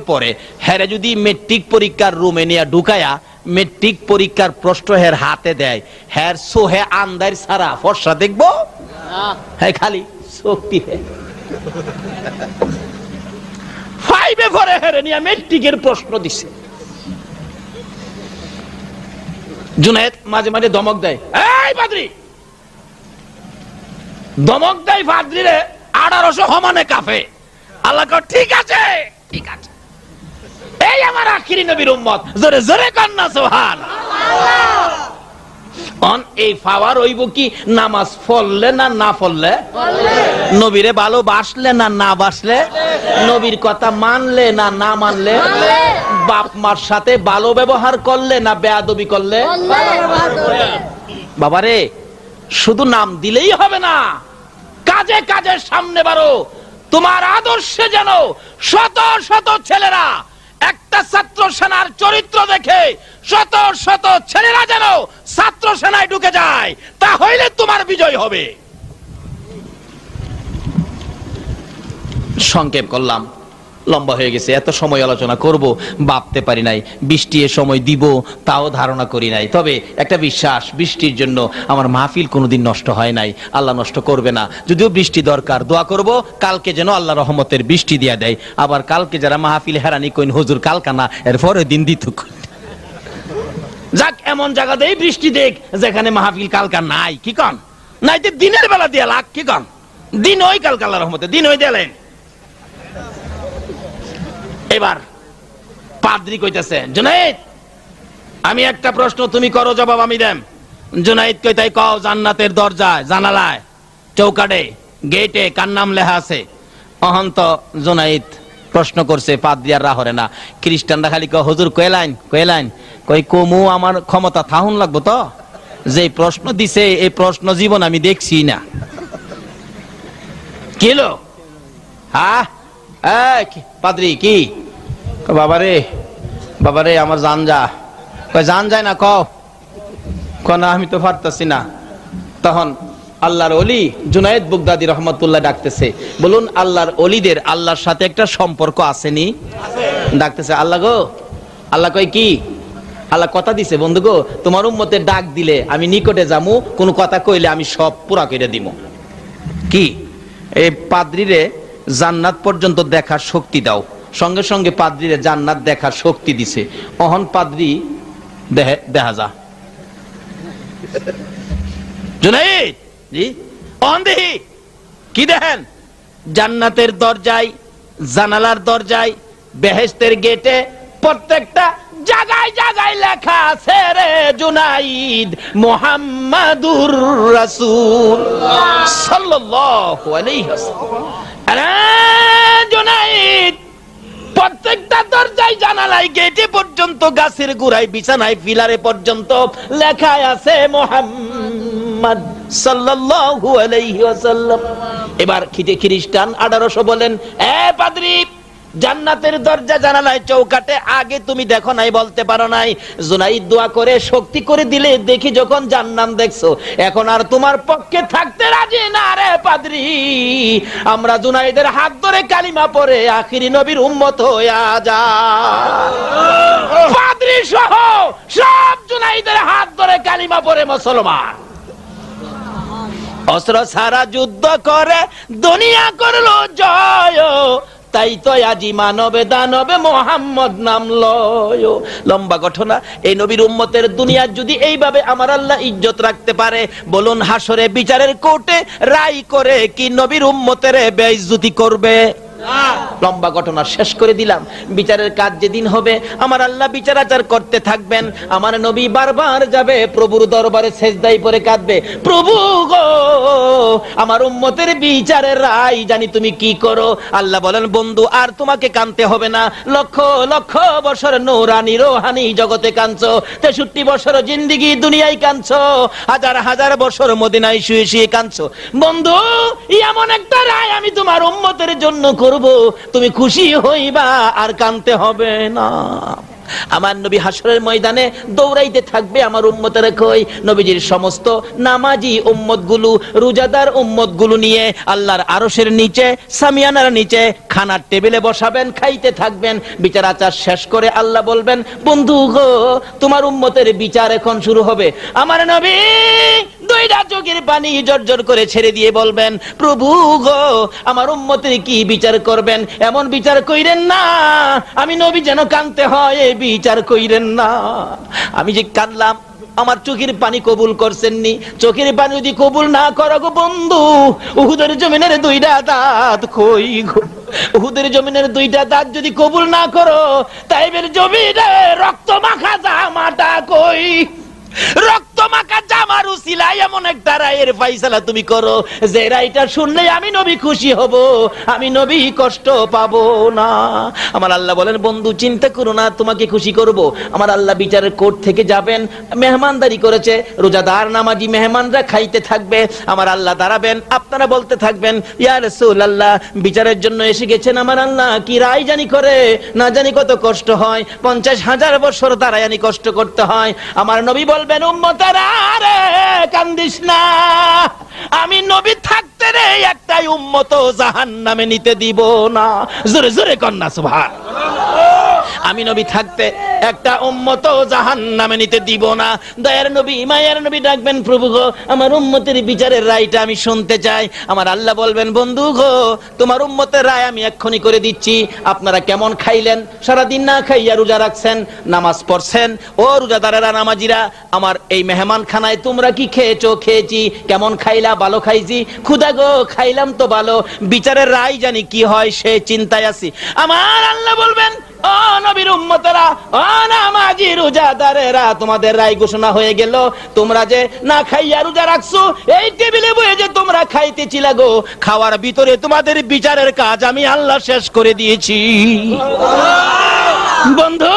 পড়ে, হ্যাঁ যদি মেট্রিক পরীক্ষার রুমে নিয়ে ঢুকায়া মেট্রিক পরীক্ষার প্রশ্ন হের হাতে দেয়, হ্যাঁ সোহে আন্দার সারা ফর্সা দেখবো? হ্যাঁ খালি শক্তি। 5-এ পড়ে হেরে নিয়ে মেট্রিকের প্রশ্ন দিছে। জুনায়েদ মাঝে মাঝে ধমক দেয়, এই পাদ্রী, ধমক দেয় পাদ্রী রে 1800 সমানে কাফে। আল্লাহ কয় ঠিক আছে, ঠিক আছে, এই আমার আখিরি নবীর উম্মত, জোরে জোরে কান্না সুবহানাল্লাহ। অন এই পাওয়ার হইব কি নামাজ পড়লে না না পড়লে, নবীরে ভালোবাসলে না না বাসলে, নবীর কথা মানলে না না মানলে, বাপ মার সাথে ভালো ব্যবহার করলে না বেয়াদবি করলে। বাবারে শুধু নাম দিলেই হবে না, কাজে কাজে সামনে বাড়ো। তোমার আদর্শে যেন শত শত ছেলেরা একটা ছাত্র সেনার চরিত্র দেখে শত শত ছেলেরা যেন ছাত্র সেনায় ঢুকে যায়, তাহলে তোমার বিজয় হবে। সংক্ষেপ করলাম, লম্বা হয়ে গেছে, এত সময় আলোচনা করব ভাবতে পারি নাই, বৃষ্টি এ সময় দিব তাও ধারণা করি নাই। তবে একটা বিশ্বাস, বৃষ্টির জন্য আমার মাহফিল কোনোদিন নষ্ট হয় নাই, আল্লাহ নষ্ট করবে না। যদিও বৃষ্টি দরকার, দোয়া করব কালকে যেন আল্লাহ রহমতের বৃষ্টি দিয়া দেয়। আবার কালকে যারা মাহফিল হেরানি কইন হুজুর কালকা না, এরপরে দিন দিত যাক, এমন জায়গাতেই বৃষ্টি দেখ যেখানে মাহফিল কালকা নাই, কি কন নাইতে দিনের বেলা দিয়া লাগ, কি কন দিন ওই কালকা আল্লাহ রহমতে দিন ওই দিলেন। এবার পাদ্রী কইতেছে, জুনাইদ আমি একটা প্রশ্ন, তুমি করো জবাব আমি দেম। জুনাইদ কইতাই কও, জান্নাতের দরজায়, জানালায়, চৌকাটে, গেটে কার নাম লেখা আছে? অহন্ত জুনাইদ প্রশ্ন করছে, পাদ্রী আর রাহরে না। খ্রিস্টানরা খালি কয় হুজুর কয়লাইন কয়লাইন, কই কমু আমার ক্ষমতা থাহুন লাগবো তো, যে প্রশ্ন দিছে এই প্রশ্ন জীবন আমি দেখছি না। কিলো হ্যাঁ পাদ্রী কি? বাবারে বাবারে আমার জান যা। কয় জান যায় না, ক না আমি তো পারতাছি না। তখন আল্লাহর ওলি জুনায়েদ বুগদাদি রহমতুল্লাহ ডাকতেছে, বলুন আল্লাহর ওলিদের আল্লাহর সাথে একটা সম্পর্ক আসেনি? ডাকতেছে, আল্লাহ গো। আল্লাহ কয় কি? আল্লাহ কথা দিছে, বন্ধু গো তোমার উম্মতের ডাক দিলে আমি নিকটে যামু, কোন কথা কইলে আমি সব পুরা করে দিব। কি? এই পাদ্রীরে জান্নাত পর্যন্ত দেখার শক্তি দাও। সঙ্গে সঙ্গে পাদ্রীরে জান্নাত দেখার শক্তি দিছে। অহন পাদ্রী দেখা যা জুনাইদ জি অহন দেখি কি দেখেন? জান্নাতের দরজায়, জানালার দরজায়, বেহেশতের গেটে প্রত্যেকটা জায়গায় জায়গায় লেখা আছে রে জুনাইদ মুহাম্মাদুর রাসূল সাল্লাল্লাহু আলাইহি ওয়াসাল্লাম। আরে জুনাইদ প্রত্যেকটা দরজায়, জানালায়, গেটে পর্যন্ত, গাছের গোড়ায়, বিছানায়, পিলারে পর্যন্ত লেখা আছে মুহাম্মদ সাল্লাল্লাহু আলাইহি ওয়াসাল্লাম। এবার খ্রিস্টান 1800 বলেন, এ পাদ্রী জান্নাতের দরজা, জানালায়, চৌকাটে আগে তুমি দেখো নাই, বলতে পারো নাই। জুনাইদ দোয়া করে শক্তি করে দিলে দেখি যখন জান্নাত দেখছো, এখন আর তোমার পক্ষে থাকতে রাজি না রে পাদ্রী। আমরা জুনাইদের হাত ধরে কালিমা পড়ে আখিরি নবীর উম্মত হইয়া যা। পাদ্রী সহ সব জুনাইদের হাত ধরে কালিমা পড়ে মুসলমান। অস্ত্র ছাড়া যুদ্ধ করে দুনিয়া করলো জয়, তাই তো আজি মানবে দানবে মোহাম্মদ নাম লয়। লম্বা ঘটনা। এই নবীর উম্মতের দুনিয়া যদি এইভাবে আমার আল্লাহ ইজ্জত রাখতে পারে, বলুন হাসরে বিচারের কোর্টে রায় করে কি নবীর উম্মতের বেইজ্জতি করবে? লম্বা ঘটনা শেষ করে দিলাম। বিচারের কাজ যেদিন হবে আমার আল্লাহ বিচার আচার করতে থাকবেন। আমার নবী বারবার যাবে প্রভুর দরবারে, সেজদায় পড়ে কাঁদবে, প্রভু গো আমার উম্মতের বিচারের রায় জানি তুমি কি করো। আল্লাহ বলেন, বন্ধু আর তোমাকে কাঁদতে হবে না, লক্ষ লক্ষ বছর নূরানি রোহানি জগতে কাঁদছো, 63 বছর জিন্দিগি দুনিয়ায় কাঁদছো, হাজার হাজার বছর মদিনায় শুয়ে শুয়ে কাঁদছো। বন্ধু এমন একটা রায় আমি তোমার উম্মতের জন্য করব, তুমি খুশি হইবা আর কাঁদতে হবে না। আমার নবী হাসরের ময়দানে দৌড়াইতে থাকবে আমার উম্মতের কই, নবীজির সমস্ত নামাজি উম্মতগুলো, রোজাদার উম্মতগুলো নিয়ে আল্লাহর আরশের নিচে, সামিয়ানার নিচে খানার টেবিলে বসাবেন, খাইতে থাকবেন। বিচার আচার শেষ করে আল্লাহ বলবেন, বন্ধু গো তোমার উম্মতের বিচার এখন শুরু হবে। আমার নবী দুইটা চোখের পানি জর্জর করে ছেড়ে দিয়ে বলবেন, প্রভু গো আমার উম্মতের কি বিচার করবেন? এমন বিচার কইরেন না আমি নবী যেন কাঁদতে হয়, বিচার কইরেন না। আমি যে কাঁদলাম আমার চোখের পানি কবুল করছেননি, চোখের পানি যদি কবুল না করো গো বন্ধু, উহুদের জমিনের দুইটা দাঁত কই গো? উহুদের জমিনের দুইটা দাঁত যদি কবুল না করো, তাইবের জমিনে রক্ত মাখা জামাটা কই? রক্ত মাখা জামার উসিলায় এমন একটা রায়ের ফাইসালা তুমি করো যে রায়টা শুনলে আমি নবী খুশি হব, আমি নবী কষ্ট পাবো না। আমার আল্লাহ বলেন, বন্ধু চিন্তা করো না, তোমাকে খুশি করব। আমার আল্লাহ বিচারের কোর্ট থেকে যাবেন, মেহমানদারি করেছে, রোজাদার নামাজি মেহমানরা খাইতে থাকবে, আমার আল্লাহ দাঁড়াবেন, আপনারা বলতে থাকবেন, ইয়া রাসূলুল্লাহ বিচারের জন্য এসে গেছেন আমার আল্লাহ, কি রায় জানি করে, না জানি কত কষ্ট হয়, 50,000 বছর দাঁড়ায় কষ্ট করতে হয়। আমার নবী বলবেন, উম্মত উম্মতেরা রে কান্দিস না, আমি নবী থাকতে রে একটাই উম্মত জাহান্নামে নিতে দিব না। জোরে জোরে কন্যা সুবহানাল্লাহ। আমি নবী থাকতে একটা উম্মত জাহান্নামে নিতে দিব না। দয়ার নবী মায়ের নবী ডাকবেন, প্রভু গো আমার উম্মতের বিচারের রায়টা আমি শুনতে চাই। আমার আল্লাহ বলবেন, বন্ধু গো তোমার উম্মতের রায় আমি এক্ষুনি করে দিচ্ছি। আপনারা কেমন খাইলেন, সারাদিন না খাইয়া রোজা রাখছেন, নামাজ পড়ছেন, ও রোজাদারেরা নামাজিরা আমার এই মেহমান খানায় তোমরা কি খেয়েছো? খেয়েছি। কেমন খাইলা? ভালো খাইছি। খুদা গো খাইলাম তো ভালো, বিচারের রায় জানি কি হয় সে চিন্তায় আছি। আমার আল্লাহ বলবেন, ও নবীর উম্মতেরা, ও নামাজি রোজাদারেরা, তোমাদের রায় ঘোষণা হয়ে গেল। তোমরা যে না খাইয়া রোজা রাখছো, এই টেবিলে বসে যে তোমরা খাইতেছিলা গো, খাওয়ার ভিতরে তোমাদের বিচারের কাজ আমি আল্লাহ শেষ করে দিয়েছি। বন্ধু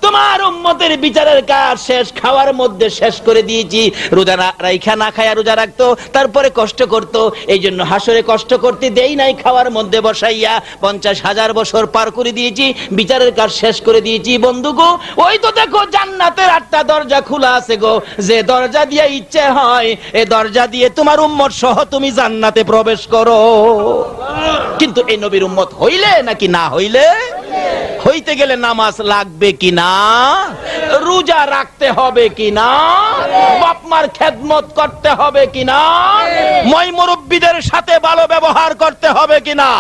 তোমার উম্মতের বিচারের কাজ শেষ, খাওয়ার মধ্যে শেষ করে দিয়েছি। রোজা রাইখা না খায়া রোজা রাখতো, তারপরে কষ্ট করতো, এই জন্য হাসরে কষ্ট করতে দেই নাই, খাওয়ার মধ্যে বসাইয়া 50,000 বছর পার করে দিয়েছি, বিচারের কাজ শেষ করে দিয়েছি। বন্ধু গো ওই তো দেখো জান্নাতের 8টা দরজা খোলা আছে গো, যে দরজা দিয়ে ইচ্ছে হয় এই দরজা দিয়ে তোমার উম্মত সহ তুমি জান্নাতে প্রবেশ করো। কিন্তু এই নবীর উম্মত হইলে নাকি না হইলে, হইতে গেলে নামাজ লাগবে কিনা, রোজা রাখতে হবে কিনা, বাপ মার খেদমত করতে হবে কিনা, মই মুরব্বীদের সাথে ভালো ব্যবহার করতে হবে কিনা।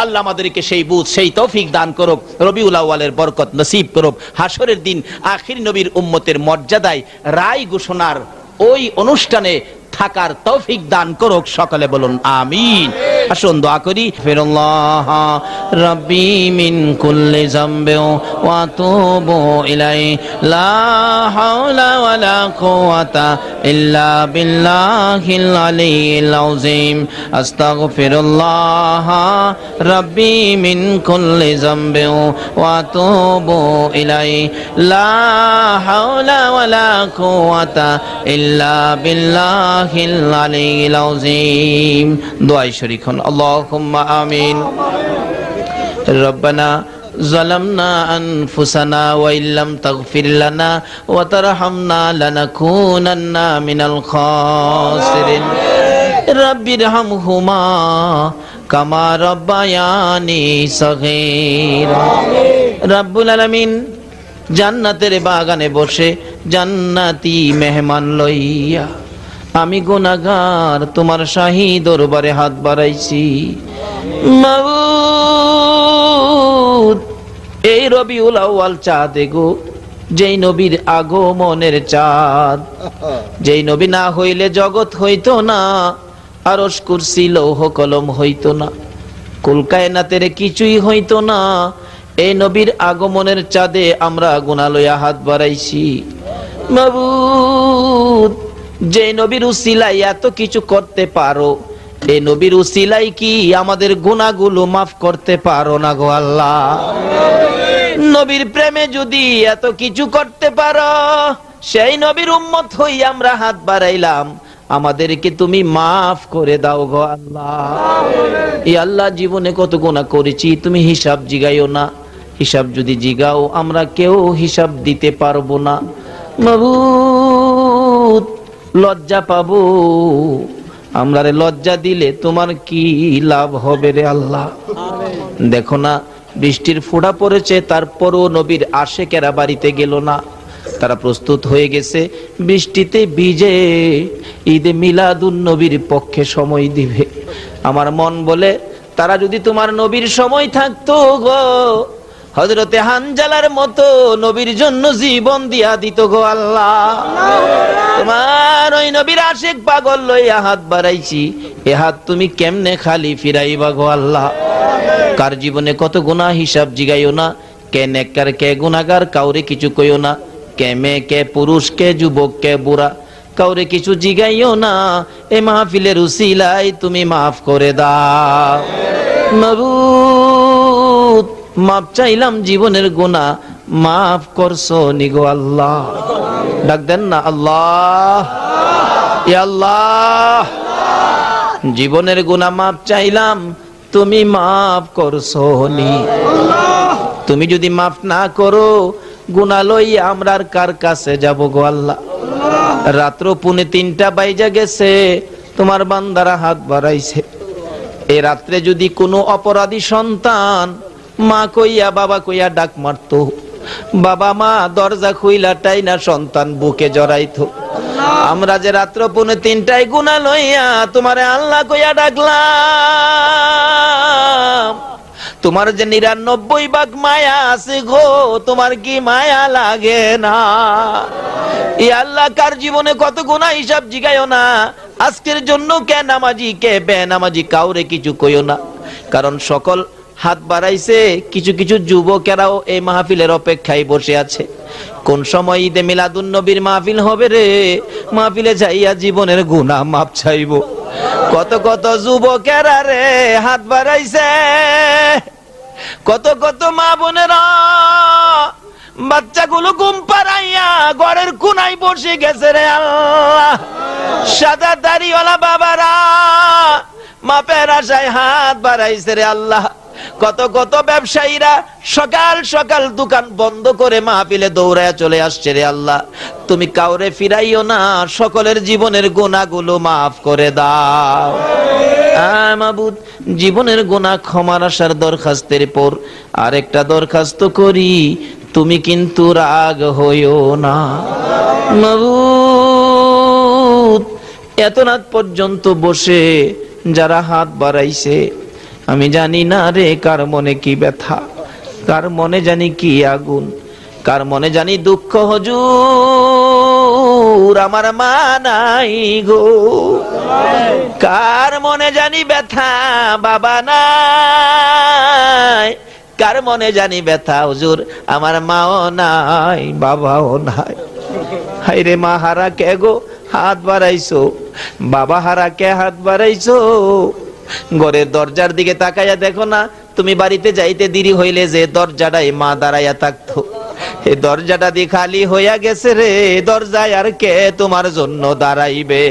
আল্লাহ আমাদেরকে সেই বুঝ সেই তৌফিক দান করুক, রবিউল আউয়ালের বরকত নসিব করুক। হাসরের দিন আখির নবীর উম্মতের মর্যাদায় রায় ঘোষণার ওই অনুষ্ঠানে থাকার তৌফিক দান করুক। সকলে বলুন আমিন। আসুন দোয়া করি। ফিরুল্লাহ রাব্বি মিন কুল্লি যামবি ওয়া তুবু ইলাই, লা হাওলা ওয়ালা কুওয়াতা ইল্লা বিল্লাহিল আলিয়্যিল আযীম। আস্তাগফিরুল্লাহ রাব্বি মিন কুল্লি যামবি ওয়া তুবু ইলাই, লা হাওলা ওয়ালা কুওয়াতা ইল্লা বিল্লাহিল আলিয়্যিল আযীম। দোয়া শরীক হন। আল্লাহুম্মা আমিন। রব্বানা যালামনা আনফুসানা ওয়া ইল্লাম তাগফির লানা ওয়া তারহামনা লানাকুনান্না মিনাল খাসিরিন। রাব্বিরহামহুমা কামা রাব্বায়ানি সগীরা। রব্বুল আলামিন জান্নাতের বাগানে বসে জান্নাতি মেহমান লইয়া আমি গুনাহগার তোমার শাহী দরবারে হাত বাড়াইছি। মাবুদ এই রবিউল আউয়াল চাঁদে গো, যেই নবীর আগমনের চাঁদ, যেই নবী না হইলে জগৎ হইতো না, আরশ কুরসি লৌহ কলম হইতো না, কুল কায়নাতের কিছুই হইতো না। এই নবীর আগমনের চাঁদে আমরা গুনাহ লইয়া হাত বাড়াইছি। মাবুদ যে নবীর উসিলায় এত কিছু করতে পারো, এই নবীর উসিলায় কি আমাদের গুনাহগুলো মাফ করতে পারো না গো আল্লাহ? নবীর প্রেমে যদি এত কিছু করতে পারো, সেই নবীর উম্মত হই আমরা হাত বাড়াইলাম, আমাদেরকে তুমি মাফ করে দাও গো আল্লাহ। এই আল্লাহ জীবনে কত গুনাহ করেছি তুমি হিসাব জিগাইও না, হিসাব যদি জিগাও আমরা কেউ হিসাব দিতে পারবো না। মাবুদ লজ্জা পাবো, আমরা রে লজ্জা দিলে তোমার কি লাভ হবে রে আল্লাহ? দেখো না বৃষ্টির ফোঁটা পড়েছে, তারপরও নবীর আশেকেরা বাড়িতে গেল না, তারা প্রস্তুত হয়ে গেছে বৃষ্টিতে ভিজে ঈদে মিলাদুন নবীর পক্ষে সময় দিবে। আমার মন বলে তারা যদি তোমার নবীর সময় থাকতো গো, হযরতে হানজালার মতো নবীর জন্য জীবন দিয়া দিত গো আল্লাহ। তোমার ওই নবীর আশিক পাগল লইয়া হাত বাড়াইছি, এ হাত তুমি কেমনে খালি ফিরাইবা গো আল্লাহ? কার জীবনে কত গুনাহ হিসাব জিগাইও না, কে নেককার কে গুনাহগার কাউরে কিছু কইও না, কে মেয়ে কে পুরুষ কে যুবক কে বুড়া কাউরে কিছু জিগাইও না। এ মাহফিলের উসিলায় তুমি মাফ করে দাও। মাবুদ মাপ চাইলাম জীবনের গুনাহ, মাফ করছো নিগো আল্লাহ। ডাক দেন না আল্লাহ, ইয়া আল্লাহ। জীবনের গুনাহ মাপ চাইলাম, তুমি মাফ করছো নি। তুমি যদি মাফ না করো, গুনাহ লইয়া আমরা কার কাছে যাব গো আল্লাহ? রাত্র 2:30 বাইজা গেছে, তোমার বান্দারা হাত বাড়াইছে। এই রাত্রে যদি কোনো অপরাধী সন্তান মা কইয়া বাবা কইয়া ডাক মারতো, বাবা মা দরজা খুইলা টাইনা সন্তান বুকে জড়াইতো। আমরা যে রাত্র 2:30 গুনাহ লইয়া তোমারে আল্লাহ কইয়া ডাকলাম, তোমার যে 99 ভাগ মায়া আছে গো, তোমার কি মায়া লাগে না? ই আল্লাহ, কার জীবনে কত গুনাহ হিসাব জিগায়ও না। আজকের জন্য কে নামাজি কে বেনামাজি কাউরে কিছু কইও না, কারণ সকল হাত বাড়াইছে। কিছু কিছু যুবকেরাও এই মাহফিলের অপেক্ষায় বসে আছে। কোন সময় ঈদে মিলাদুন নবীর মাহফিল হবে রে, মাহফিলে যাইয়া জীবনের গুনাহ মাপ চাইবো। কত কত যুবকেরা রে হাত বাড়াইছে, কত কত মা বোনেরা বাচ্চাগুলো ঘুম পাড়াইয়া ঘরের কোনায় বসে গেছে রে আল্লাহ। সাদা দাড়িওয়ালা বাবারা মাপের আশায় হাত বাড়াইছে রে আল্লাহ। কত কত ব্যবসায়ীরা সকাল সকাল দোকান বন্ধ করে মাহফিলে দৌড়ায় চলে আসছে রে আল্লাহ। তুমি কাউরে ফিরাইও না, সকলের জীবনের গুনাহগুলো মাফ করে দাও। মাবুদ, জীবনের গুনাহ ক্ষমার আশার দরখাস্তের পর আরেকটা দরখাস্ত করি, তুমি কিন্তু রাগ হইও না। মাবুদ, এত রাত পর্যন্ত বসে যারা হাত বাড়াইছে, আমি জানি না রে কার মনে কি ব্যথা, কার মনে জানি কি আগুন, কার মনে জানি দুঃখ। হুজুর আমার মা নাই গো, কার মনে জানি ব্যথা, বাবা নাই, কার মনে জানি ব্যথা। হুজুর আমার মাও নাই বাবাও নাই। হায়রে মা হারা কে গো হাত বাড়াইছো, বাবা হারা কে হাত বাড়াইছো। ঘরের দরজার দিকে তাকাইয়া দেখো না, তুমি বাড়িতে যাইতে দেরি হইলে যে দরজাটাই মা দাঁড়াইয়া থাকতো, এই দরজাটা দিয়ে খালি হইয়া গেছে রে। দরজায় আর কে তোমার জন্য দাঁড়াইবে?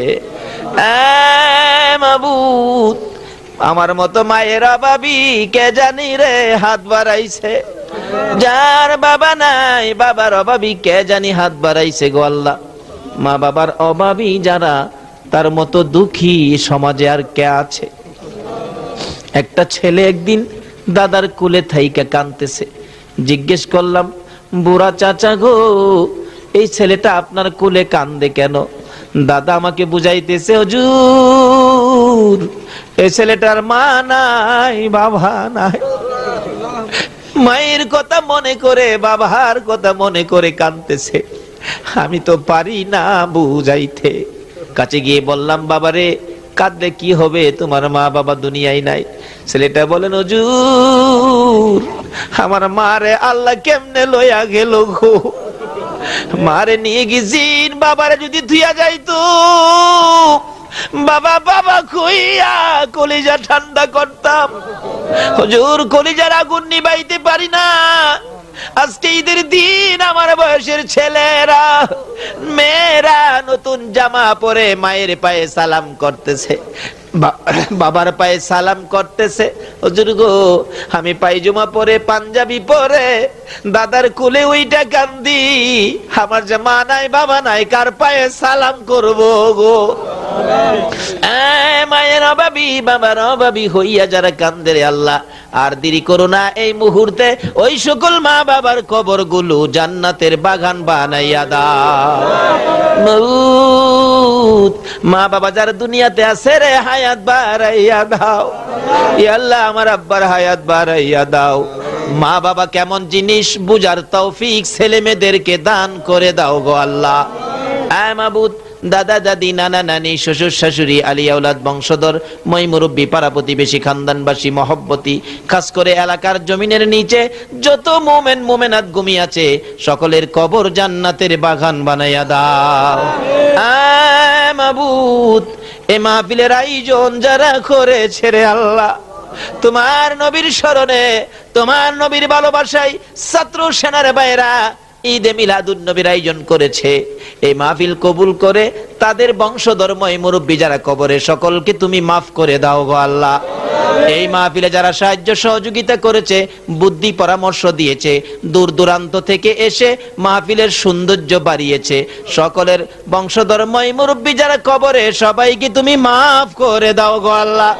মাবুদ, আমার মতো মায়েরা ভাবি কে জানি রে হাত বাড়াইছে। যার বাবা নাই, বাবার অভাবী কে জানি হাত বাড়াইছে গো আল্লাহ। মা বাবার অভাবী যারা, তার মতো দুঃখী সমাজে আর কে আছে? একটা ছেলে একদিন দাদার কোলে থাইকা কাঁদতেছে। জিজ্ঞেস করলাম, বুড়া চাচা গো, এই ছেলেটা আপনার কোলে কান্দে কেন? দাদা আমাকে বুঝাইতেছে, হুজুর এই ছেলেটার মা নাই বাবা নাই, মায়ের কথা মনে করে বাবার কথা মনে করে কাঁদতেছে। আমি তো পারি না বুঝাইতে। কাছে গিয়ে বললাম, বাবারে কাঁদলে কি হবে, তোমার মা বাবা দুনিয়ায় নাই। ছেলেটা বলেন, হুজুর আমার মারে আল্লাহ কেমনে লইয়া গেল গো, মারে নিয়ে গেছিন, বাবারে যদি ধুইয়া যাইতো, বাবা বাবা কইয়া কলিজা ঠান্ডা করতাম। হুজুর কলিজার আগুন নিবাইতে পারি না। আজকে ঈদের দিন আমার বয়সের ছেলেরা মেয়েরা নতুন জামা পরে মায়ের পায়ে সালাম করতেছে, বাবার পায়ে সালাম করতেছে। হুজুর গো, আমি পায়জামা পরে পাঞ্জাবি পরে দাদার কোলে ওইটা কান্দি, আমার যে মা নাই বাবা নাই, কার পায়ে সালাম করব গো? মায়ের অভাবী বাবার অভাবী হইয়া যারা কান্দে রে আল্লাহ, আর দেরি করো না, এই মুহূর্তে ওই সকল মা বাবার কবর গুলো জান্নাতের বাগান বানাইয়া দাও। মা বাবা যারা দুনিয়াতে আছে রে, হায়াত বাড়াইয়া দাও। ইয়া আল্লাহ আমার আব্বার হায়াত বাড়াইয়া দাও। মা বাবা কেমন জিনিস বুঝার তৌফিক ছেলে মেয়েদেরকে দান করে দাও গো আল্লাহ। আয় মাবুদ, দাদা দাদি নানা নানি শ্বশুর শাশুড়ি আলিয়া আওলাদ বংশধর মই মুরব্বী পাড়া প্রতিবেশী খানদানবাসী মহব্বতী, খাস করে এলাকার জমিনের নিচে যত মোমেন মোমেনাত ঘুমিয়ে আছে, সকলের কবর জান্নাতের বাগান বানাইয়া দাও। আয় মাবুদ, এ মাহফিলের আয়োজন যারা করেছে রে আল্লাহ, তোমার নবীর স্মরণে, তোমার নবীর ভালোবাসায় ছাত্র সেনার ভাইরা ঈদে মিলাদুন নবীর আয়োজন করেছে, এই মাহফিল কবুল করে তাদের বংশধর্ময় মুরব্বী যারা কবরে, সকলকে তুমি মাফ করে দাও গো আল্লাহ। এই মাহফিলে যারা সাহায্য সহযোগিতা করেছে, বুদ্ধি পরামর্শ দিয়েছে, দূর দূরান্ত থেকে এসে মাহফিলের সৌন্দর্য বাড়িয়েছে, সকলের বংশধর্মই মুরব্বী যারা কবরে, সবাইকে তুমি মাফ করে দাও গো আল্লাহ।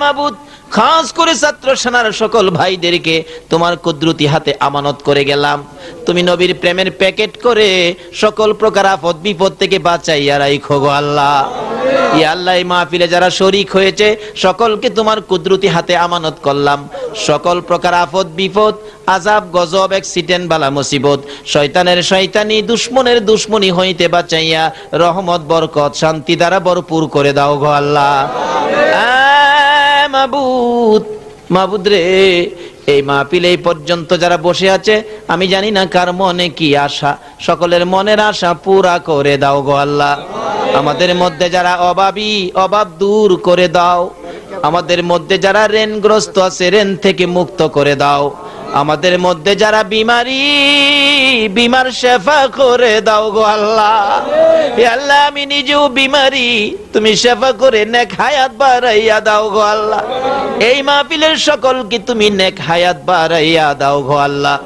মাবুদ, খাস করে ছাত্র সেনার সকল ভাইদেরকে তোমার কুদরতি হাতে আমানত করে গেলাম। তুমি নবীর প্রেমের প্যাকেট করে সকল প্রকার আপদ বিপদ থেকে বাঁচাইয়া রাখো গো আল্লাহ। ইয়া আল্লাহ, এই মাহফিলে যারা শরীক হয়েছে সকলকে তোমার কুদরতি হাতে আমানত করলাম। সকল প্রকার আপদ বিপদ, আযাব গজব, অ্যাক্সিডেন্ট, বালা মুসিবত, শয়তানের শয়তানি, দুশমনের দুশমনি হইতে বাঁচাইয়া রহমত বরকত শান্তি দ্বারা ভরপুর করে দাও গো আল্লাহ। মাবুদ, মাবুদ রে, এই মাহফিল এই পর্যন্ত যারা বসে আছে, আমি জানি না কার মনে কি আশা, সকলের মনের আশা পুরা করে দাও গো আল্লাহ। আমাদের মধ্যে যারা অভাবী, অভাব দূর করে দাও। আমাদের মধ্যে যারা ঋণগ্রস্ত আছে, ঋণ থেকে মুক্ত করে দাও। আমাদের মধ্যে যারা বিমারি, বিমার শেফা করে দাও গো আল্লাহ। হে আল্লাহ, আমি নিজেও বিমারি, তুমি শেফা করে নেক হায়াত বাড়াইয়া দাও গো আল্লাহ। এই মাহফিলের সকলকে তুমি নেক হায়াত বাড়াইয়া দাও গো আল্লাহ।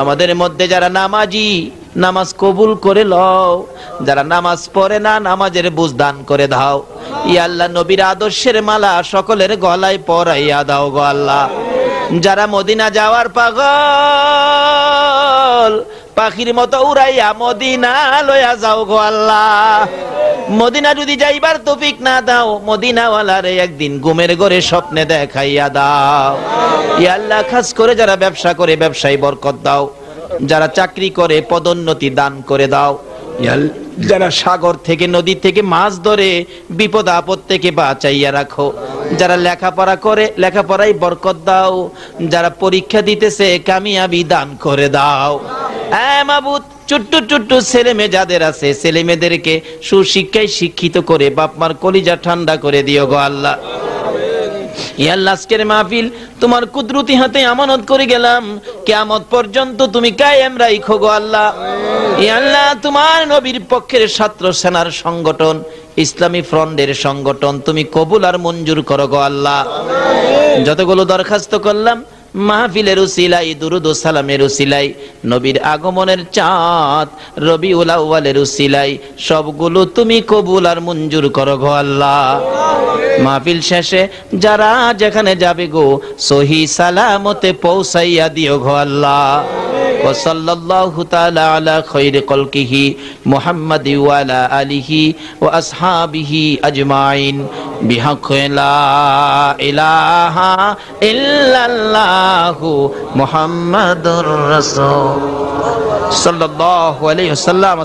আমাদের মধ্যে যারা নামাজি, নামাজ কবুল করে লও। যারা নামাজ পড়ে না, নামাজের বুঝ দান করে দাও। ইয়া আল্লাহ, নবীর আদর্শের মালা সকলের গলায় পরাইয়া দাও গো আল্লাহ। যারা মদিনা যাওয়ার পাগল, পাখির মতো উড়াইয়া মদিনা লইয়া যাও গো আল্লাহ। মদিনা যদি যাইবার তৌফিক না দাও, মদিনাওয়ালারে একদিন ঘুমের ঘরে স্বপ্নে দেখাইয়া দাও। ইয়া আল্লাহ, খাস করে যারা ব্যবসা করে ব্যবসায় বরকত দাও। যারা চাকরি করে পদোন্নতি দান করে দাও। যারা সাগর থেকে নদী থেকে মাছ ধরে বিপদ আপদ থেকে বাঁচাইয়া রাখো। যারা লেখাপড়া করে লেখাপড়ায় বরকত দাও। যারা পরীক্ষা দিতেছে কামিয়াবি দান করে দাও। মাবুদ, ছোট্ট ছোট্ট ছেলে মেয়ে যাদের আছে, ছেলে মেয়েদেরকে সুশিক্ষায় শিক্ষিত করে বাপ মার কলিজা ঠান্ডা করে দিও গো আল্লাহ। ইয়া আল্লাহ, আজকের মাহফিল তোমার কুদরতি হাতে আমানত করে গেলাম। কিয়ামত পর্যন্ত তুমি কায়েম রাখো গো আল্লাহ। ইয়া আল্লাহ, তোমার নবীর পক্ষের ছাত্র সেনার সংগঠন, ইসলামী ফ্রন্টের সংগঠন তুমি কবুল আর মঞ্জুর করো গো আল্লাহ। যতগুলো দরখাস্ত করলাম মাহফিলের উসিলাই, দুরুদ ও সালামের উসিলাই, নবীর আগমনের চাঁদ রবিউল আউয়ালের উসিলাই, সবগুলো তুমি কবুল আর মঞ্জুর করো গো আল্লাহ। মাহফিল শেষে যারা যেখানে যাবে গো, সহি সালামতে পৌঁছাইয়া দিও গো আল্লাহ। ওয়া সাল্লাল্লাহু তাআলা আলা খায়রি খালকিহি মুহাম্মাদি ওয়া আলা আলিহি ওয়া আসহাবিহি আজমাইন বিহাক্কি লা ইলাহা ইল্লাল্লাহু মুহাম্মাদুর রাসূল সাল্লাল্লাহু আলাইহি ওয়াসাল্লাম।